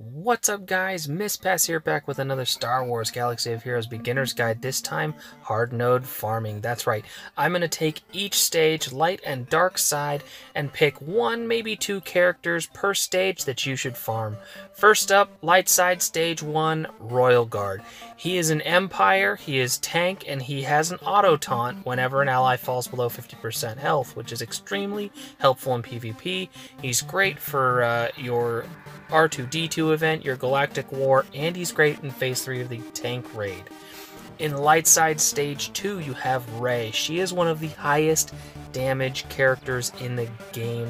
What's up, guys? Miss Pass here, back with another Star Wars Galaxy of Heroes beginner's guide, this time hard node farming. That's right, I'm going to take each stage, light and dark side, and pick one, maybe two characters per stage that you should farm. First up, light side stage 1, Royal Guard. He is an Empire, he is tank, and he has an auto taunt whenever an ally falls below 50% health, which is extremely helpful in PvP. He's great for your R2-D2 event, your Galactic War, and he's great in Phase 3 of the Tank Raid. In Light Side Stage 2, you have Rey. She is one of the highest damage characters in the game,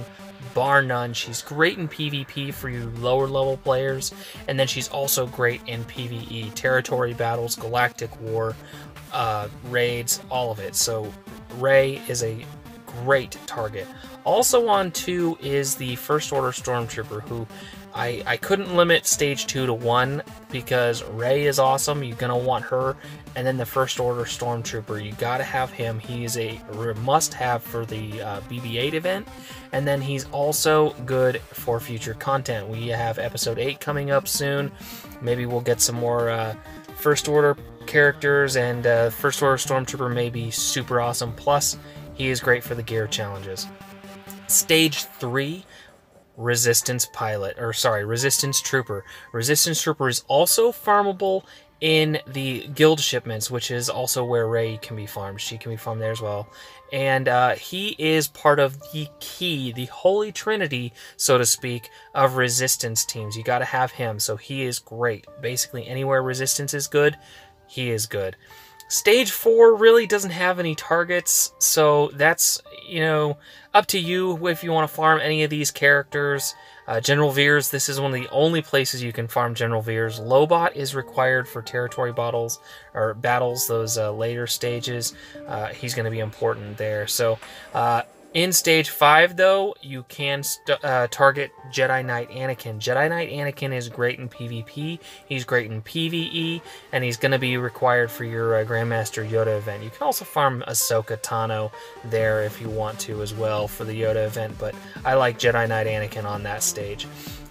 bar none. She's great in PvP for you lower level players, and then she's also great in PvE, territory battles, Galactic War, raids, all of it. So Rey is a great target. Also on 2 is the First Order Stormtrooper, who I couldn't limit stage 2 to 1 because Rey is awesome. You're going to want her. And then the First Order Stormtrooper, you got to have him. He is a must-have for the BB-8 event. And then he's also good for future content. We have Episode 8 coming up soon. Maybe we'll get some more First Order characters, and First Order Stormtrooper may be super awesome. Plus, he is great for the gear challenges. Stage 3, Resistance Trooper. Resistance Trooper is also farmable in the guild shipments, which is also where Rey can be farmed. She can be farmed there as well. And he is part of the holy trinity, so to speak, of resistance teams. You got to have him, so he is great. Basically, anywhere resistance is good, he is good. Stage 4 really doesn't have any targets, so that's, up to you if you want to farm any of these characters. General Veers, this is one of the only places you can farm General Veers. Lobot is required for territory battles, those later stages. He's going to be important there. So, in Stage 5, though, you can target Jedi Knight Anakin. Jedi Knight Anakin is great in PvP, he's great in PvE, and he's going to be required for your Grandmaster Yoda event. You can also farm Ahsoka Tano there if you want to as well for the Yoda event, but I like Jedi Knight Anakin on that stage.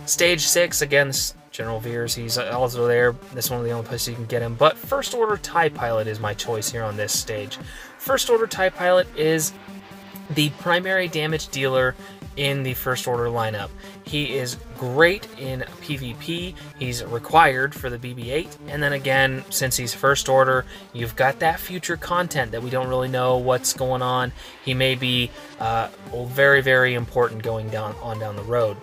Stage 6, again, General Veers, he's also there. This is one of the only places you can get him, but First Order TIE Pilot is my choice here on this stage. First Order TIE Pilot is the primary damage dealer in the First Order lineup. He is great in PvP, he's required for the BB-8, and then again, since he's First Order, you've got that future content that we don't really know what's going on. He may be very, very important going down the road.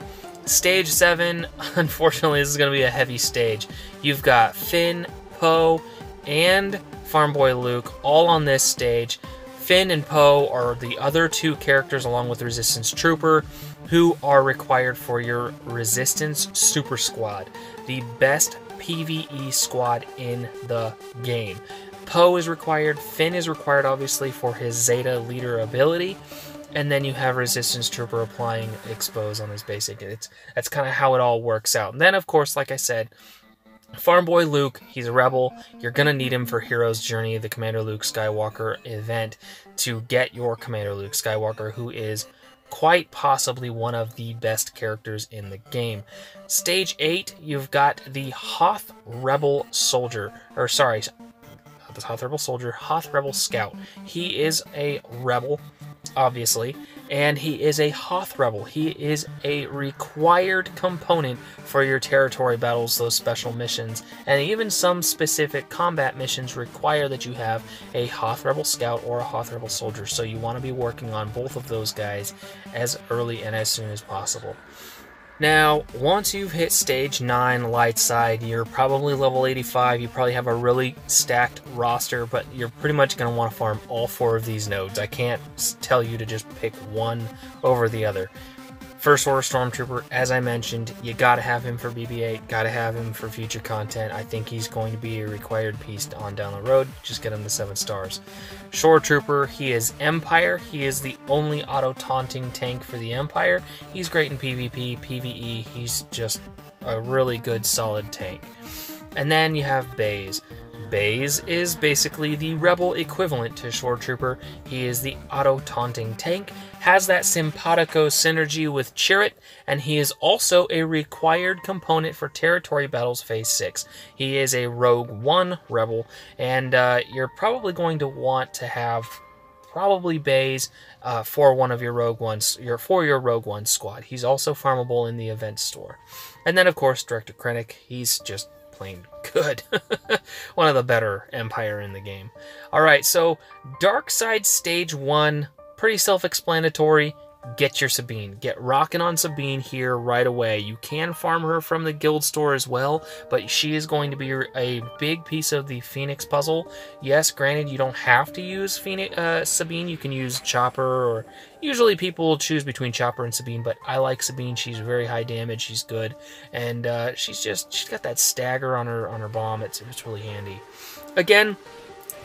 Stage 7, unfortunately, this is going to be a heavy stage. You've got Finn, Poe, and Farm Boy Luke all on this stage. Finn and Poe are the other two characters, along with Resistance Trooper, who are required for your Resistance Super Squad, the best PvE squad in the game. Poe is required, Finn is required, obviously, for his Zeta leader ability, and then you have Resistance Trooper applying Expose on his basic. That's kind of how it all works out. And then, of course, like I said, Farm Boy Luke, he's a rebel. You're going to need him for Hero's Journey, the Commander Luke Skywalker event, to get your Commander Luke Skywalker, who is quite possibly one of the best characters in the game. Stage 8, you've got the Hoth Rebel Soldier, Hoth Rebel Scout. He is a rebel, obviously, and he is a Hoth Rebel. He is a required component for your territory battles, those special missions, and even some specific combat missions require that you have a Hoth Rebel Scout or a Hoth Rebel Soldier, so you want to be working on both of those guys as early and as soon as possible. Now, once you've hit Stage 9 Light Side, you're probably level 85, you probably have a really stacked roster, but you're pretty much going to want to farm all 4 of these nodes. I can't tell you to just pick one over the other. First Order Stormtrooper, as I mentioned, you gotta have him for BB-8, gotta have him for future content. I think he's going to be a required piece on down the road. Just get him to 7 stars. Shore Trooper, he is Empire. He is the only auto-taunting tank for the Empire. He's great in PvP, PvE. He's just a really good, solid tank. And then you have Baze. Baze is basically the rebel equivalent to Shore Trooper. He is the auto-taunting tank, has that simpatico synergy with Chirrut, and he is also a required component for Territory Battles Phase 6. He is a Rogue One rebel, and you're probably going to want to have probably Baze for one of your Rogue Ones, for your Rogue One squad. He's also farmable in the event store. And then, of course, Director Krennic. He's just plain good. One of the better Empire in the game. Alright, so Darkside Stage 1, pretty self-explanatory. Get your Sabine. Get rocking on Sabine here right away. You can farm her from the guild store as well, but she is going to be a big piece of the Phoenix puzzle. Yes, granted, you don't have to use Sabine. You can use Chopper, or usually people will choose between Chopper and Sabine, but I like Sabine. She's very high damage. She's good, and she's got that stagger on her bomb. It's really handy. Again,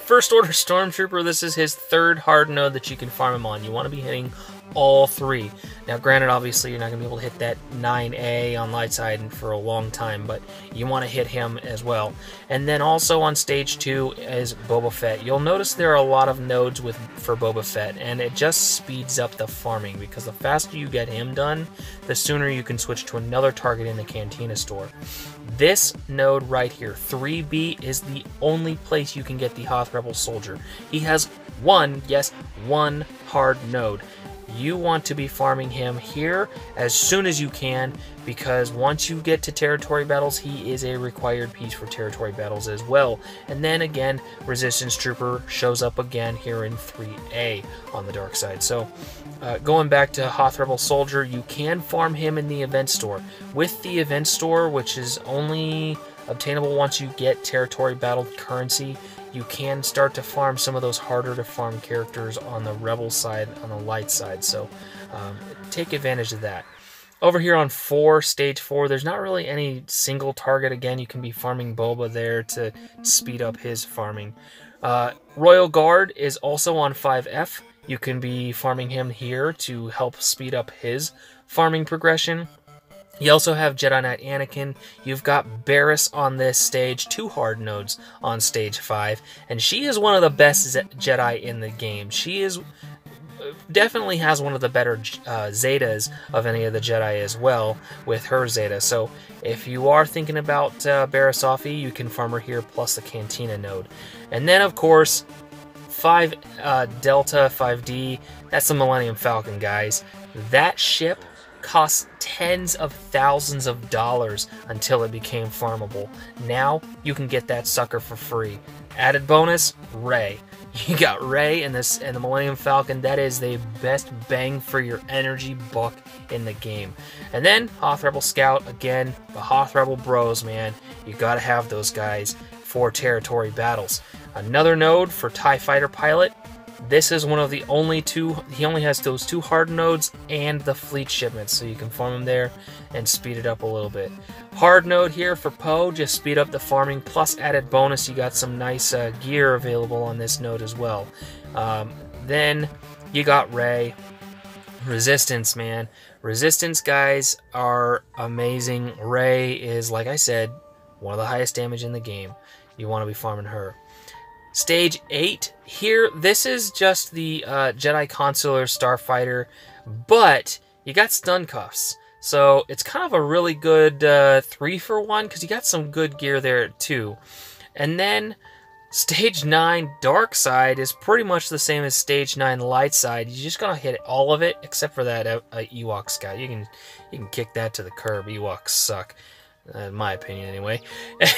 First Order Stormtrooper, this is his third hard node that you can farm him on. You want to be hitting all three. Now, granted, obviously, you're not going to be able to hit that 9A on light side for a long time, but you want to hit him as well. And then also on Stage 2 is Boba Fett. You'll notice there are a lot of nodes for Boba Fett, and it just speeds up the farming, because the faster you get him done, the sooner you can switch to another target in the Cantina store. This node right here, 3B, is the only place you can get the Hoth Rebel Soldier. He has one hard node. You want to be farming him here as soon as you can, because once you get to Territory Battles, he is a required piece for Territory Battles as well. And then again, Resistance Trooper shows up again here in 3A on the dark side. So going back to Hoth Rebel Soldier, you can farm him in the event store. With the event store, which is only obtainable once you get Territory Battle currency, you can start to farm some of those harder to farm characters on the Rebel side, on the light side, so take advantage of that. Over here on Stage 4, there's not really any single target. Again, you can be farming Boba there to speed up his farming. Royal Guard is also on 5F. You can be farming him here to help speed up his farming progression. You also have Jedi Knight Anakin. You've got Barriss on this stage, 2 hard nodes on Stage 5, and she is one of the best Jedi in the game. She is definitely has one of the better Zetas of any of the Jedi as well with her Zeta. So if you are thinking about Barriss Offee, you can farm her here plus the Cantina node. And then, of course, 5 Delta 5D, that's the Millennium Falcon, guys. That ship cost tens of thousands of dollars until it became farmable. Now you can get that sucker for free. Added bonus, Rey. You got Rey and the Millennium Falcon. That is the best bang for your energy buck in the game. And then Hoth Rebel Scout, again, the Hoth Rebel bros, man. You gotta have those guys for Territory Battles. Another node for TIE Fighter Pilot. This is one of the only 2, he only has those 2 hard nodes and the fleet shipments, so you can farm them there and speed it up a little bit. Hard node here for Poe, just speed up the farming, plus added bonus, you got some nice gear available on this node as well. Then you got Rey. Resistance, man. Resistance guys are amazing. Rey is, like I said, one of the highest damage in the game. You want to be farming her. Stage 8, here, this is just the Jedi Consular Starfighter, but you got stun cuffs. So it's kind of a really good 3-for-1, because you got some good gear there too. And then Stage 9 Dark Side is pretty much the same as Stage 9 Light Side. You're just going to hit all of it, except for that Ewok Scout. You can kick that to the curb. Ewoks suck, in my opinion anyway.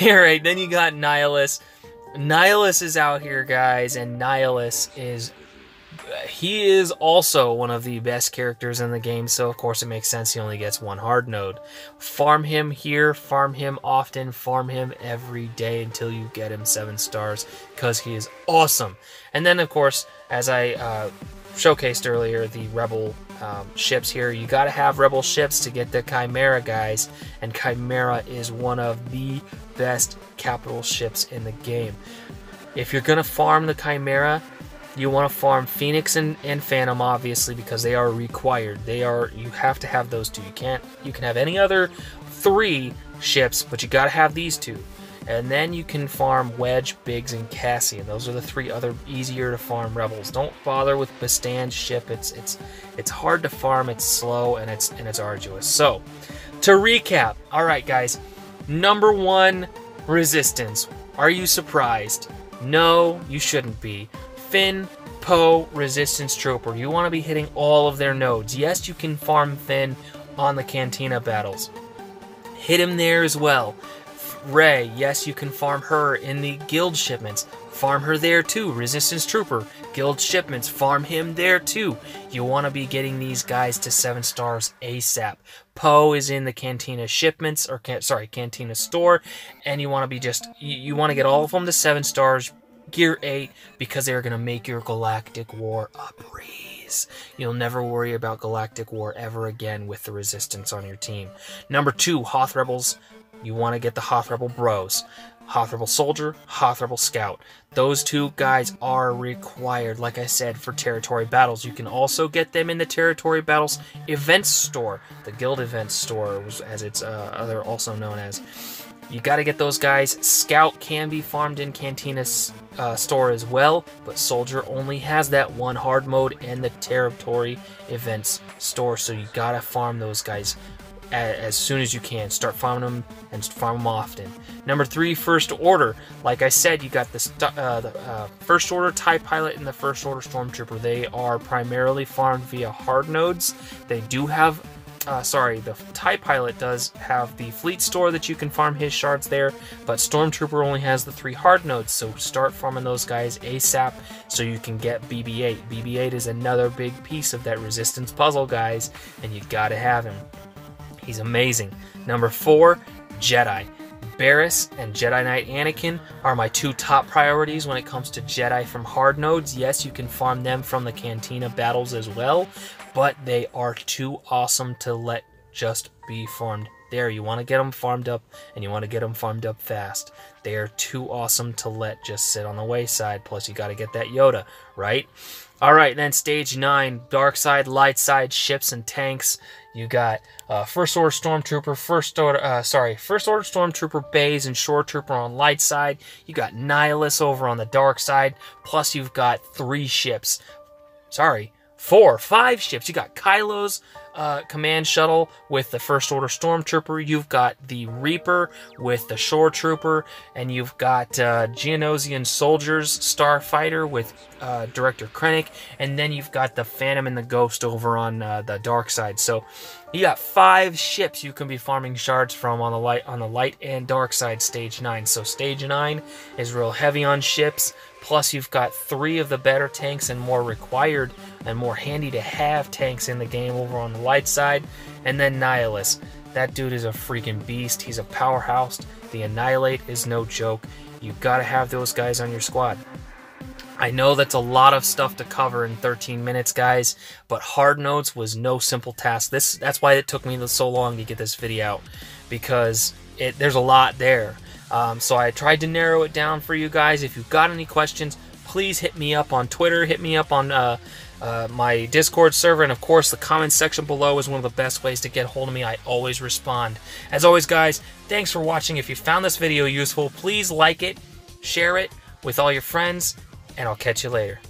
Alright, then you got Nihilus. Nihilus is out here, guys, and Nihilus he is also one of the best characters in the game, so of course it makes sense he only gets 1 hard node. Farm him here, farm him often, farm him every day until you get him 7 stars, because he is awesome. And then, of course, as I showcased earlier, the Rebel ships here. You gotta have Rebel ships to get the Chimera, guys, and Chimera is one of the best capital ships in the game. If you're gonna farm the Chimera, you want to farm Phoenix and Phantom, obviously, because they are required. You have to have those 2. You can have any other 3 ships, but you gotta have these 2. And then you can farm Wedge, Biggs, and Cassie, and those are the 3 other easier to farm rebels. Don't bother with Bastand's ship. It's hard to farm, it's slow, and it's arduous. So, to recap, all right, guys, number 1, resistance. Are you surprised? No, you shouldn't be. Finn, Poe, resistance trooper. You want to be hitting all of their nodes. Yes, you can farm Finn on the Cantina battles. Hit him there as well. Rey, yes, you can farm her in the guild shipments. Farm her there too. Resistance trooper, guild shipments, farm him there too. You want to be getting these guys to 7 stars ASAP. Poe is in the Cantina shipments, or Cantina store, and you want to be you want to get all of them to 7 stars, gear 8, because they're going to make your Galactic War a breeze. You'll never worry about Galactic War ever again with the resistance on your team. Number 2, Hoth Rebels. You want to get the Hoth Rebel Bros. Hoth Rebel Soldier, Hoth Rebel Scout. Those 2 guys are required, like I said, for territory battles. You can also get them in the territory battles events store, the guild events store, as it's also known as. You got to get those guys. Scout can be farmed in Cantina's store as well, but Soldier only has that 1 hard mode and the territory events store, so you got to farm those guys as soon as you can. Start farming them and farm them often. Number 3, First Order. Like I said, you got the First Order TIE Pilot and the First Order Stormtrooper. They are primarily farmed via hard nodes. They do have the TIE Pilot does have the fleet store that you can farm his shards there, but Stormtrooper only has the 3 hard nodes, so start farming those guys ASAP so you can get BB-8. BB-8 is another big piece of that resistance puzzle, guys, and you gotta have him. He's amazing. Number 4, Jedi. Barriss and Jedi Knight Anakin are my 2 top priorities when it comes to Jedi from hard nodes. Yes, you can farm them from the Cantina battles as well, but they are too awesome to let just be farmed there. You want to get them farmed up, and you want to get them farmed up fast. They are too awesome to let just sit on the wayside. Plus, you got to get that Yoda, right? All right, then stage 9, dark side, light side, ships and tanks. You got First Order Stormtrooper, First Order Stormtrooper Bays and Shore Trooper on light side. You got Nihilus over on the dark side. Plus, you've got 5 ships. You got Kylo's command shuttle with the First Order Stormtrooper. You've got the Reaper with the Shore Trooper, and you've got Geonosian Soldiers Starfighter with Director Krennic, and then you've got the Phantom and the Ghost over on the dark side. So you got 5 ships you can be farming shards from on the light and dark side stage 9. So stage 9 is real heavy on ships. Plus, you've got 3 of the better tanks and more required and more handy to have tanks in the game over on the light side. And then Nihilus. That dude is a freaking beast. He's a powerhouse. The Annihilate is no joke. You gotta have those guys on your squad. I know that's a lot of stuff to cover in 13 minutes, guys, but hard nodes was no simple task. That's why it took me so long to get this video out, because there's a lot there. So I tried to narrow it down for you guys. If you've got any questions, please hit me up on Twitter, hit me up on my Discord server, and of course the comments section below is one of the best ways to get a hold of me. I always respond. As always, guys, thanks for watching. If you found this video useful, please like it, share it with all your friends, and I'll catch you later.